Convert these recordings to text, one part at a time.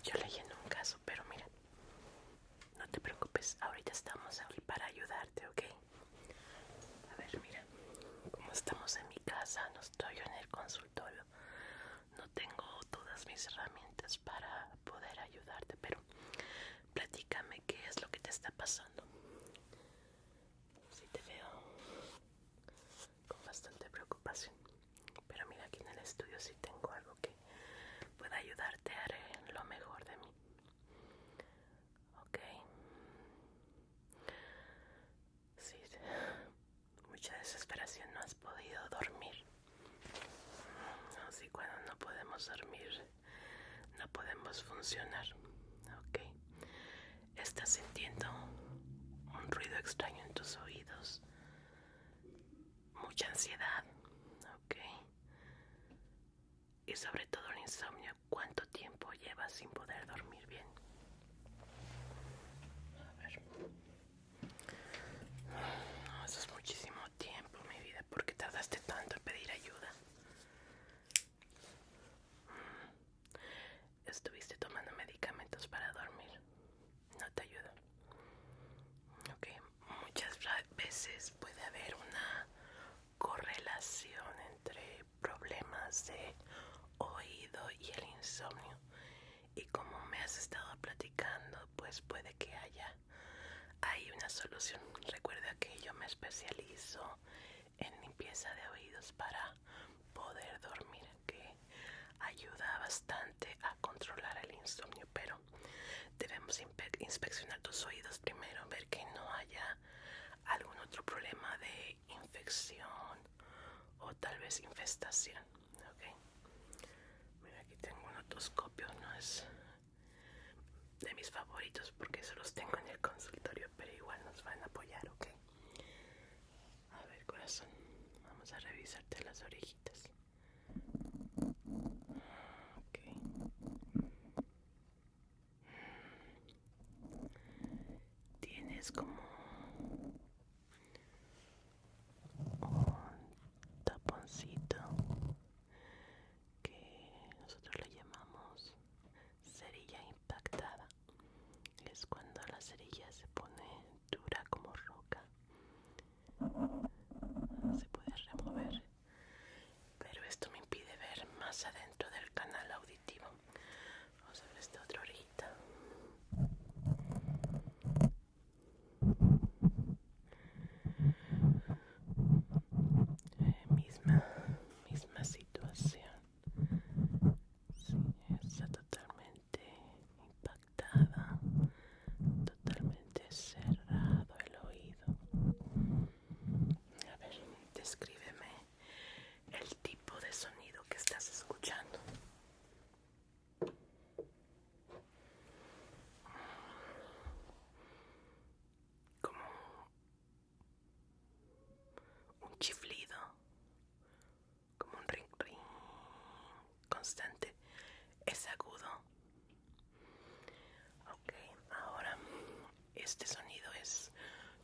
yo leyendo un caso, pero mira, no te preocupes, ahorita estamos aquí para ayudarte, ¿ok? A ver, mira, como estamos en mi casa, no estoy yo en el consultorio, no tengo todas mis herramientas para poder ayudarte, pero platícame qué es lo que te está pasando. Sí te veo con bastante preocupación, pero mira, aquí en el estudio sí tengo algo que pueda ayudarte, haré lo mejor de mí. Ok. Sí, mucha desesperación, no has podido dormir. Así cuando no podemos dormir, no podemos funcionar. Ok. Estás sintiendo un ruido extraño en tus oídos, mucha ansiedad. Ok. Y sobre todo el insomnio. ¿Cuánto tiempo llevas sin poder dormir bien? A ver. No, eso es muchísimo tiempo, mi vida. ¿Por qué tardaste tanto en pedir ayuda? ¿Estuviste tomando medicamentos para dormir? No te ayuda. Ok, muchas veces puede haber una correlación entre problemas de oído y el insomnio. Y como me has estado platicando, pues puede que hay una solución. Recuerda que yo me especializo en limpieza de oídos para poder dormir, que ayuda bastante a controlar el insomnio, pero debemos inspeccionar tus oídos primero, ver que no haya algún otro problema de infección o tal vez infestación. Okay. Mira, aquí tengo un otoscopio, no es de mis favoritos porque eso los tengo en el consultorio, pero igual nos van a apoyar, ¿ok? A ver, corazón, vamos a revisarte las orejitas. Ok. Tienes como un taponcito que nosotros le llamamos cerilla impactada. Es cuando la cerilla se pone dura como roca. Se puede remover, pero esto me impide ver más adentro del canal auditivo. Vamos a ver esta otra orejita. Misma situación. Sí, está totalmente impactada, totalmente cerrado el oído. A ver, descríbeme el tipo de sonido que estás escuchando. Como un chiflido, como un ring ring constante. Es agudo. Ok, ahora este sonido es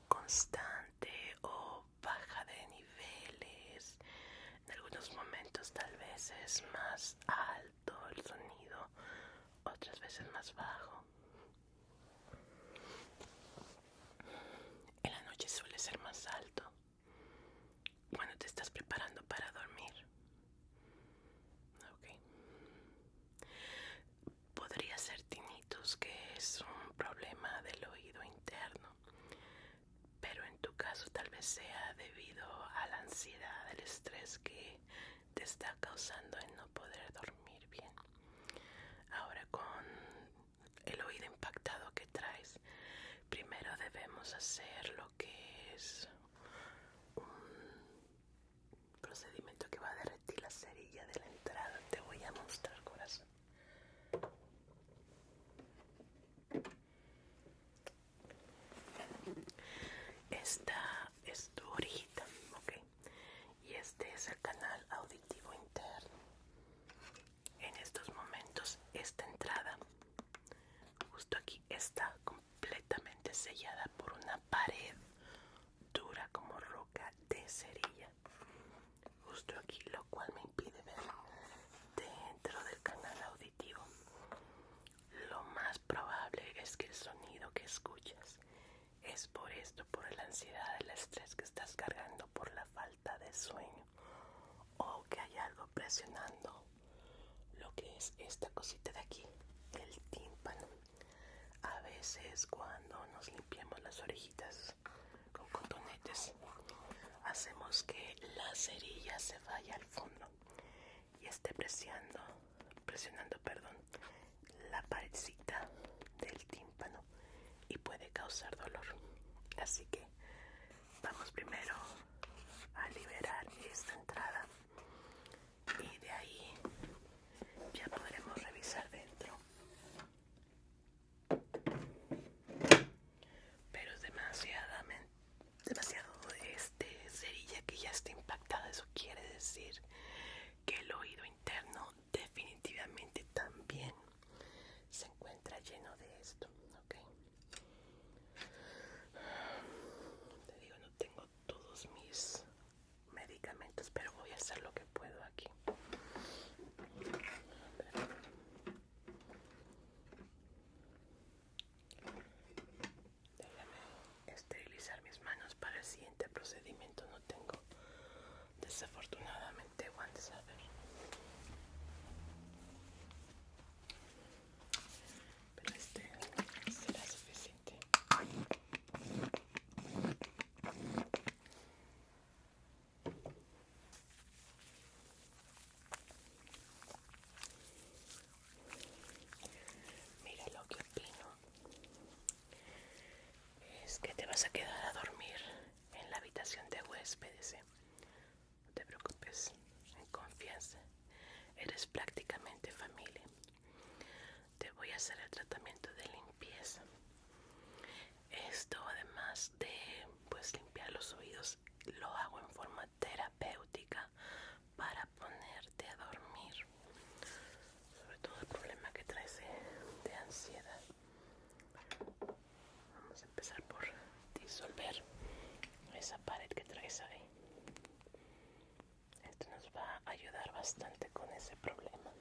constante o baja de niveles. En algunos momentos tal vez es más alto el sonido, otras veces más bajo. En la noche suele ser más alto cuando te estás preparando para dormir. Ok. Podría ser tinnitus, que es un problema del oído interno, pero en tu caso tal vez sea debido a la ansiedad, el estrés que te está causando el no poder dormir bien. Ahora, con el oído impactado que traes, primero debemos hacer lo que es un procedimiento que va a derretir la cerilla de la entrada. Te voy a mostrar, corazón. Esta es tu orejita, ¿ok? Y este es el canal auditivo interno. En estos momentos, esta entrada, justo aquí, está completamente sellada por una pared dura como roca de cerilla. Justo aquí, lo cual me impide ver dentro del canal auditivo. Lo ansiedad, el estrés que estás cargando por la falta de sueño, o que hay algo presionando lo que es esta cosita de aquí, el tímpano. A veces cuando nos limpiamos las orejitas con cotonetes, hacemos que la cerilla se vaya al fondo y esté presionando, la paredcita del tímpano y puede causar dolor. Así que vamos primero a liberar esta entrada y de ahí ya podremos revisar dentro. Pero es demasiado cerilla que ya está impactada. Eso quiere decir que el oído interno definitivamente también se encuentra lleno de esto, ¿ok? Te digo, no tengo todos mis medicamentos, pero voy a hacer lo que puedo aquí. Déjame esterilizar mis manos para el siguiente procedimiento. No tengo desafortunadamente guantes. A ver. Pero será suficiente. Mira, lo que opino es que te vas a quedar a dormir en la habitación de huéspedes, ¿eh? No te preocupes, en confianza. Eres prácticamente familia. Te voy a hacer el tratamiento de limpieza. Esto, además de limpiar los oídos, lo hago en forma terapéutica para ponerte a dormir. Sobre todo el problema que traes de ansiedad. Vamos a empezar por disolver esa pared que traes ahí. Esto nos va a ayudar bastante con ese problema.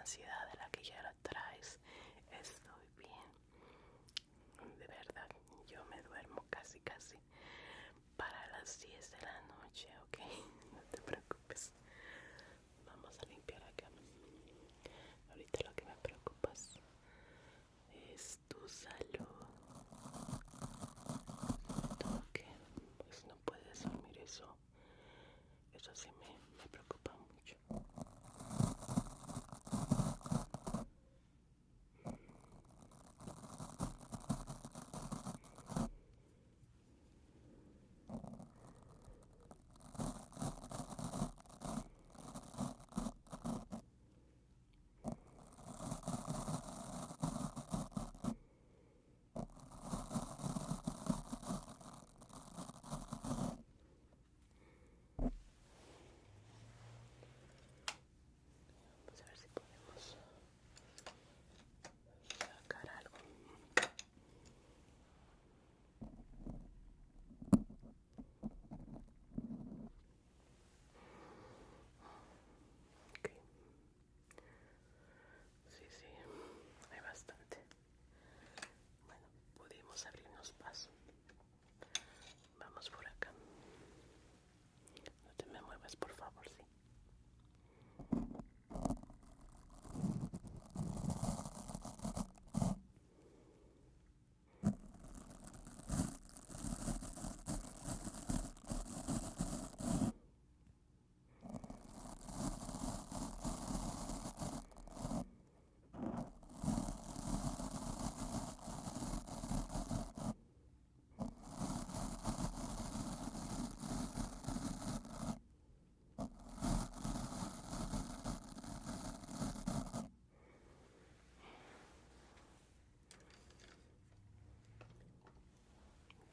ansiedad de la que ya la traes. Estoy bien. De verdad, yo me duermo casi para las 10 de la noche, ¿ok? No te preocupes. Vamos a limpiar acá. Ahorita lo que me preocupas es tu salud. Todo que pues no puedes dormir, eso sí me preocupa mucho. Vamos a ver si podemos sacar algo. Ok. Sí, hay bastante. Bueno, pudimos abrirnos paso. Vamos por acá. No te me muevas, por favor, sí.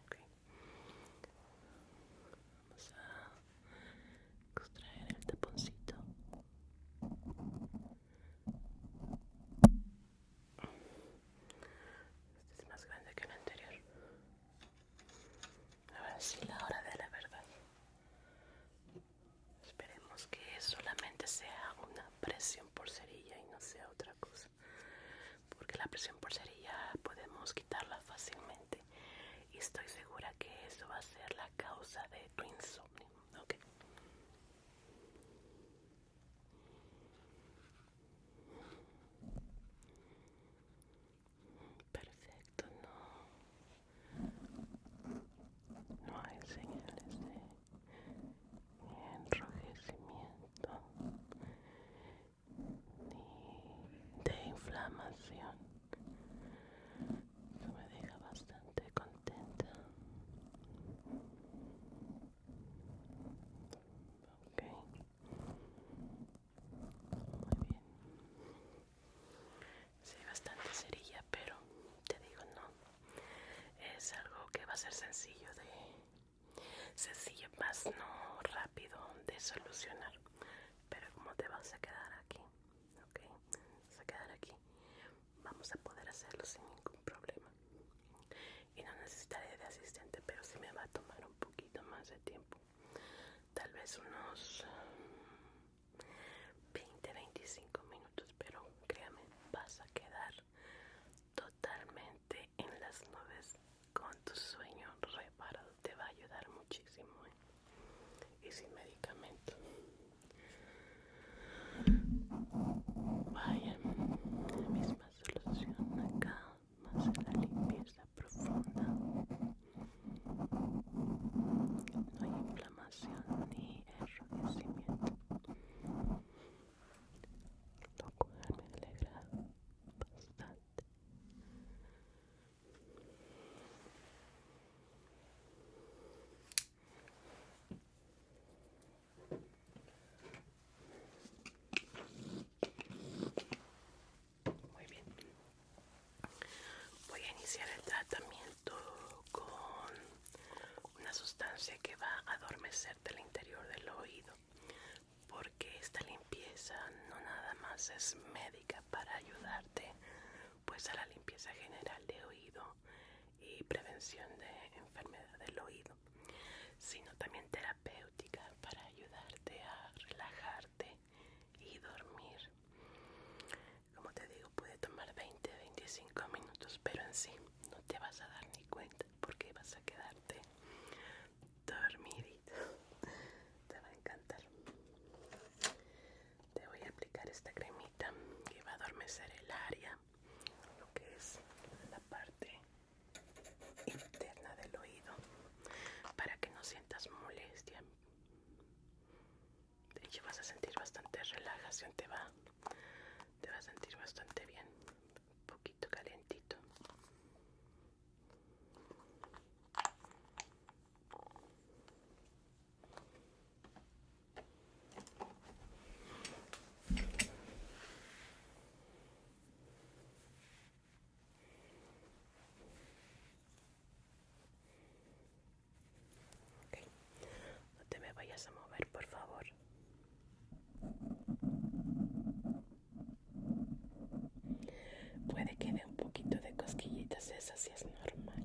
Ok. Vamos a extraer el taponcito. Este es más grande que el anterior. Ahora sí, la hora de la verdad. Esperemos que solamente sea una presión por cerilla y no sea otra cosa. Porque la presión por cerilla podemos quitarla fácilmente. Y estoy segura que eso va a ser la causa de tu insomnio. ¿Ok? Perfecto, no hay señales de enrojecimiento ni de inflamación. Eso me deja bastante contenta. Ok, muy bien. Sí, bastante cerilla, pero te digo, no. Es algo que va a ser sencillo más no rápido de solucionar. Pero como te vas a quedar aquí, ok, vas a quedar aquí, vamos a poder hacerlo sin ningún problema. Y no necesitaré de asistente, pero sí me va a tomar un poquito más de tiempo. Tal vez unos 20-25 minutos, pero créame, vas a quedar totalmente en las nubes con tu sueño reparado. Te va a ayudar muchísimo, y sin medicamento. Vaya, misma solución acá, más en la limpieza profunda. No hay inflamación ni enrojecimiento, lo cual me alegra bastante. Muy bien, voy a iniciar el tratamiento con una sustancia que va a adormecerte el interior del oído, porque esta limpieza no nada más es médica para ayudarte pues a la limpieza general de oído y prevención de enfermedad del oído, sino también terapéutica para ayudarte a relajarte y dormir. Sí, no te vas a dar ni cuenta porque vas a quedarte dormidito. Te va a encantar. Te voy a aplicar esta cremita que va a adormecer el área, lo que es la parte interna del oído, para que no sientas molestia. De hecho vas a sentir bastante relajación, te va a sentir bastante bien, un poquito calentito. Ok, no te me vayas a mover, por favor. Puede que dé un poquito de cosquillitas, eso sí es normal.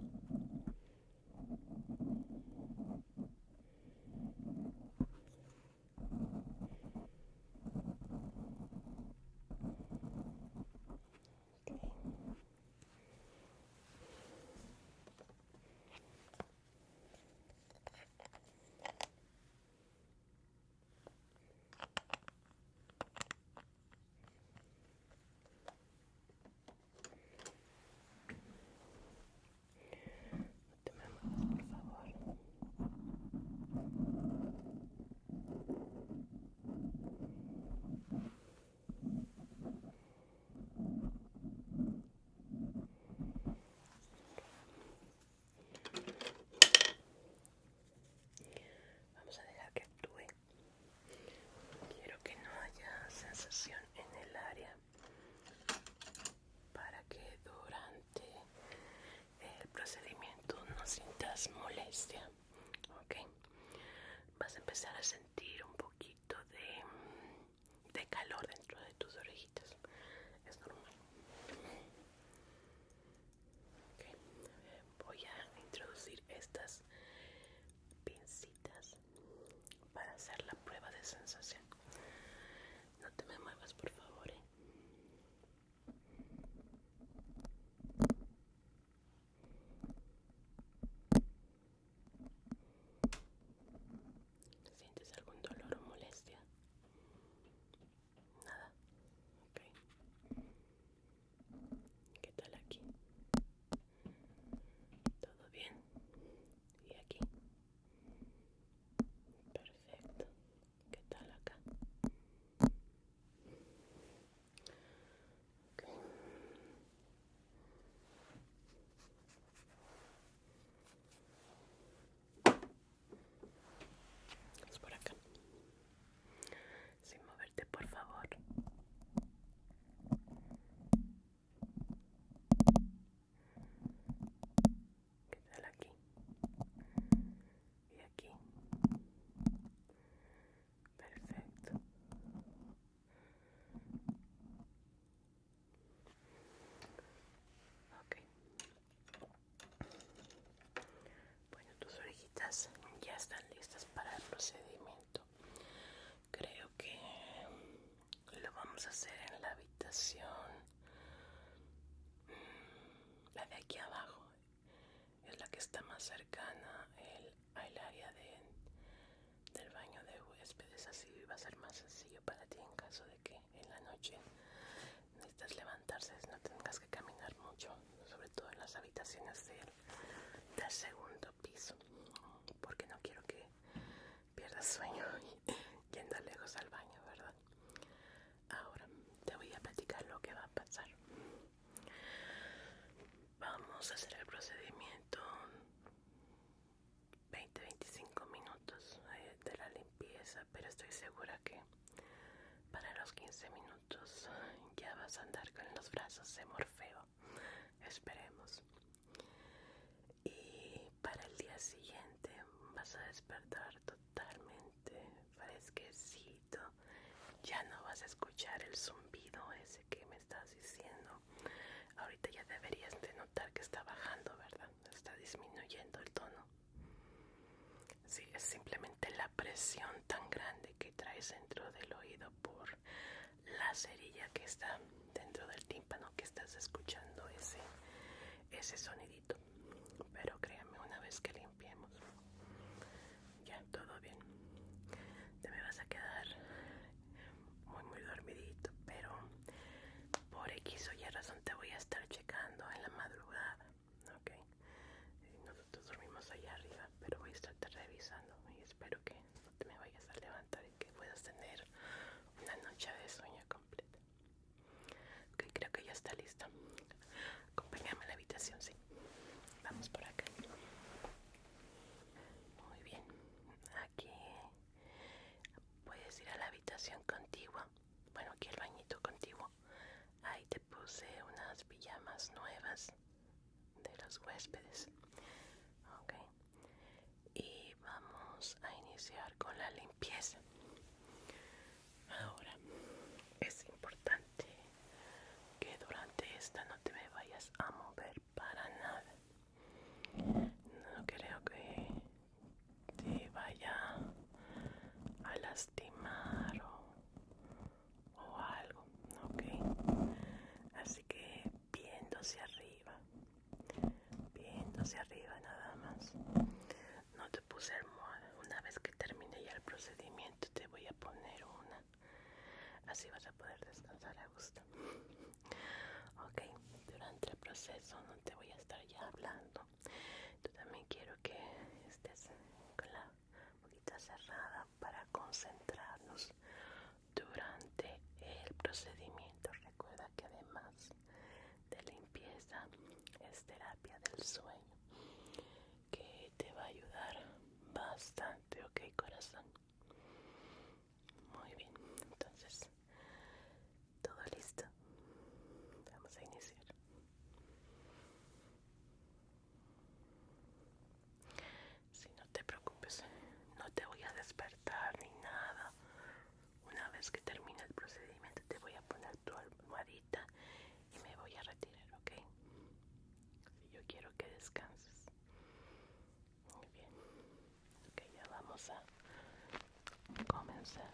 No te me muevas, por favor. Vamos a dejar que actúe. Quiero que no haya sensación en el área para que durante el procedimiento no sientas molestia. Ok, vas a empezar a sentir un poquito de calor dentro de tus orejitas. Es normal. Ok, voy a introducir estas pincitas para hacer la prueba de sensación. No te me muevas, por favor, ¿eh? ¿Sientes algún dolor o molestia? Nada. Ok. ¿Qué tal aquí? ¿Todo bien? ¿Y aquí? Perfecto. ¿Qué tal acá? Ok. Vamos por acá. Sin moverte, por favor. ¿Qué tal aquí? Y aquí. Perfecto. Ok. Bueno, tus orejitas ya están listas para el procedimiento. Creo que lo vamos a hacer en la habitación. La de aquí abajo es la que está más cercana al área del baño de huéspedes. Así va a ser más sencillo para ti en caso de que en la noche necesitas levantarse, no tengas que caminar mucho, sobre todo en las habitaciones del segundo piso, porque no quiero que pierdas sueño yendo lejos al baño, ¿verdad? Ahora te voy a platicar lo que va a pasar. Vamos a hacer el procedimiento 20-25 minutos de la limpieza, pero estoy segura que para los 15 minutos ya vas a andar con los brazos de Morfeo. Esperemos. Y para el día siguiente vas a despertar totalmente fresquecito. Ya no vas a escuchar el zumbido ese que me estás diciendo. Ahorita ya deberías de notar que está bajando, ¿verdad? Está disminuyendo el tono. Sí, es simplemente la presión tan grande que traes dentro del oído por la cerilla que está dentro del tímpano que estás escuchando. ese sonidito. Pero créanme, una vez que limpiemos, ya todo bien. Te me vas a quedar muy dormidito, pero por X o Y razón te voy a estar checando en la madrugada, ¿ok? Nosotros dormimos allá arriba, pero voy a estarte revisando y espero que no te me vayas a levantar y que puedas tener una noche de sueño completa. Ok, creo que ya está listo. Acompáñame a la habitación, sí. Vamos por acá. Muy bien. Aquí puedes ir a la habitación contigua. Bueno, aquí el bañito contiguo. Ahí te puse unas pijamas nuevas de los huéspedes. Ok. Y vamos a iniciar con la limpieza. Ahora, es importante que durante esta no te me vayas a mover para nada. No creo que te vaya a lastimar o algo, ¿ok? Así que viendo hacia arriba nada más. No te puse almohada. Una vez que termine ya el procedimiento te voy a poner una. Así vas a poder descansar a gusto. Ok, durante el proceso no te voy a estar ya hablando. Tú también quiero que estés con la boquita cerrada para concentrarnos durante el procedimiento. Recuerda que además de limpieza es terapia del sueño que te va a ayudar bastante, ok, corazón. Muy bien, entonces todo listo. Vamos a iniciar. Si no te preocupes, no te voy a despertar ni nada. Una vez que termine el procedimiento te voy a poner tu almohadita y me voy a retirar, ¿ok? Si yo quiero que descanses. Muy bien. Ok, ya vamos a comenzar.